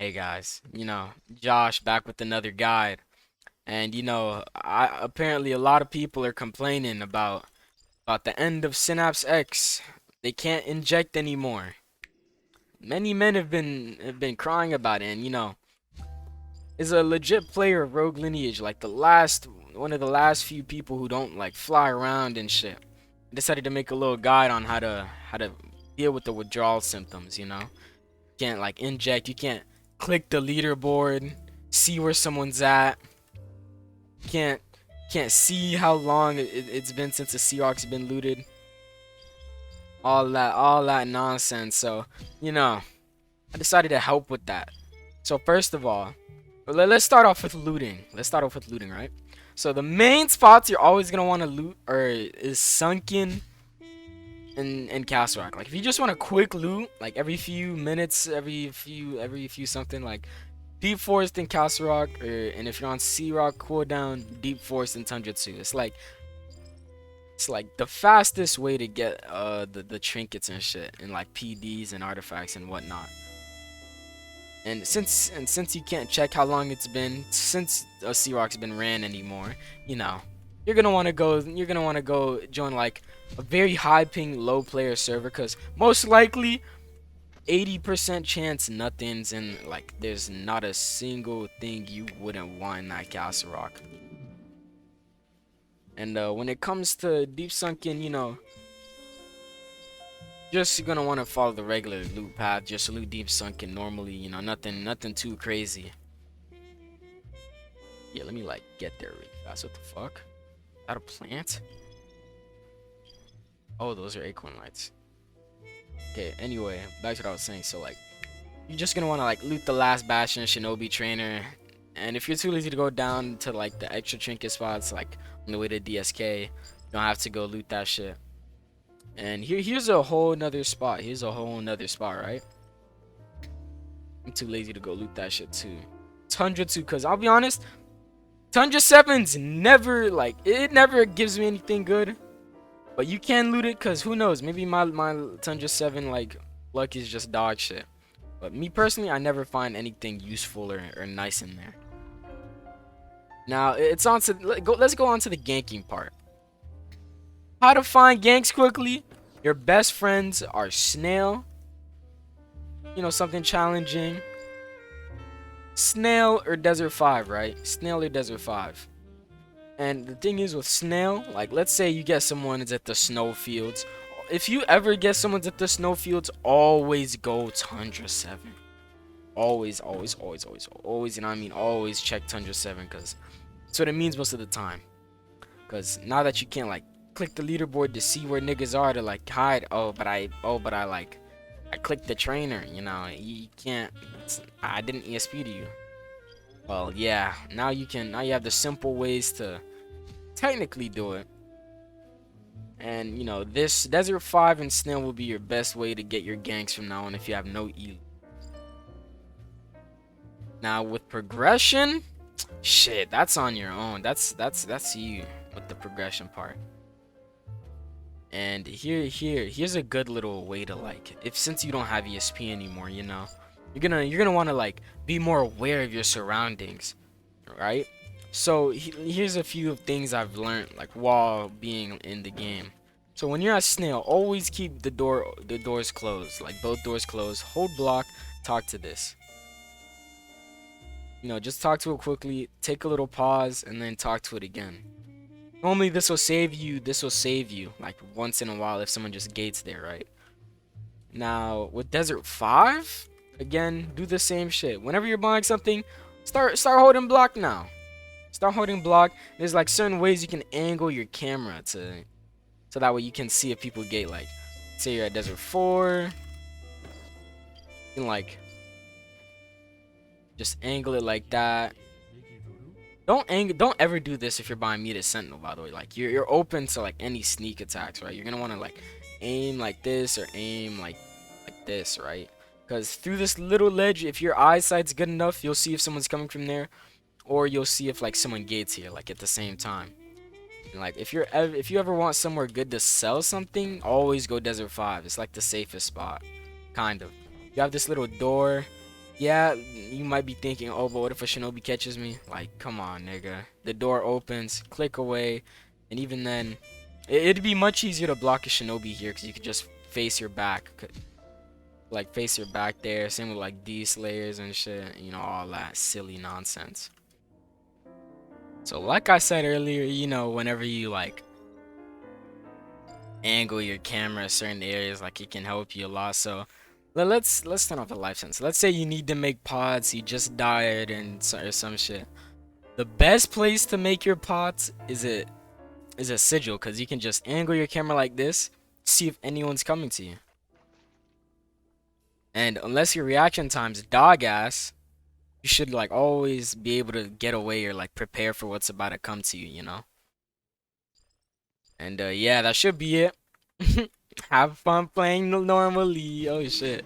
Hey guys, Josh back with another guide. And I apparently a lot of people are complaining about the end of Synapse X. They can't inject anymore. Many men have been crying about it, and is a legit player of Rogue Lineage, like one of the last few people who don't like fly around and shit. I decided to make a little guide on how to deal with the withdrawal symptoms. Can't like inject, you can't click the leaderboard, see where someone's at. Can't can't see how long it's been since the Seahawks been looted. All that nonsense. So, I decided to help with that. So first of all, let's start off with looting. Let's start off with looting, right? So the main spots you're always gonna want to loot is sunken and Castle Rock. Like if you just want a quick loot, like every few minutes, every few something, like Deep Forest and Castle Rock, and if you're on Sea Rock cooldown, Deep Forest and Tundra 2. It's like the fastest way to get the trinkets and shit and like PDs and artifacts and whatnot. And since you can't check how long it's been since Sea Rock's been ran anymore, you know, you're gonna wanna go join like a very high ping low player server, cause most likely 80% chance nothing's in, like there's not a single thing you wouldn't want in that Castle Rock. And when it comes to Deep Sunken, just gonna want to follow the regular loot path. Just loot Deep Sunken normally, nothing too crazy. Yeah, let me like get there really fast. What the fuck? Is that a plant? Oh, those are acorn lights. Okay, anyway, back to what I was saying. So like, you're just gonna want to like loot the last bastion Shinobi trainer, and if you're too lazy to go down to like the extra trinket spots, like on the way to DSK, you don't have to go loot that shit. And here's a whole nother spot. Here's a whole nother spot, right? I'm too lazy to go loot that shit too. Tundra 2, cause I'll be honest, Tundra 7's never like it never gives me anything good. But you can loot it, cause who knows? Maybe my Tundra 7 like luck is just dog shit. But me personally, I never find anything useful or nice in there. Now it's on to let's go on to the ganking part. How to find ganks quickly? Your best friends are Snail. Something challenging. Snail or Desert 5, right? Snail or Desert 5. And the thing is with Snail, like let's say you get someone's at the snowfields. If you ever get someone's at the snowfields, always go Tundra 7. Always, always, always, always, always, always check Tundra 7, because that's what it means most of the time. Because now that you can't like click the leaderboard to see where niggas are to like hide, I clicked the trainer, you can't, I didn't ESP to you. Well, yeah, now you have the simple ways to technically do it. And this Desert 5 and Snail will be your best way to get your ganks from now on if you have no E. Now with progression, shit, that's on your own. That's you with the progression part. And here's a good little way to like, if since you don't have ESP anymore, you're gonna want to like be more aware of your surroundings, right? So here's a few things I've learned like while being in the game. So when you're at Snail, always keep the doors closed, like both doors closed. Hold block, talk to this. Just talk to it quickly, take a little pause, and then talk to it again. Normally this will save you like once in a while if someone just gates there, right? Now with Desert 5, again, do the same shit. Whenever you're buying something, start holding block now. Start holding block. There's like certain ways you can angle your camera so that way you can see if people gate. Like say you're at Desert 4, you can like just angle it like that. Don't ever do this if you're buying Muted Sentinel, by the way. Like you're open to like any sneak attacks, right? You're gonna want to like aim like this or aim like this, right? Because through this little ledge, if your eyesight's good enough, you'll see if someone's coming from there, or you'll see if like someone gates here like at the same time. And like if you ever want somewhere good to sell something, always go Desert 5. It's like the safest spot, kind of. You have this little door. Yeah, you might be thinking, oh, but what if a shinobi catches me? Like, come on, nigga. The door opens, click away, and even then, it'd be much easier to block a shinobi here because you could just face your back. Like, face your back there. Same with, like, D-slayers and shit. You know, all that silly nonsense. So, like I said earlier, you know, whenever you, like, angle your camera certain areas, like it can help you a lot. So let's turn off the life sense. Let's say you need to make pods, you just died and or some shit. The best place to make your pods is a sigil, because you can just angle your camera like this, see if anyone's coming to you. And unless your reaction time's dog ass, you should like always be able to get away or like prepare for what's about to come to you, you know? And yeah, that should be it. Have fun playing normally. Oh shit.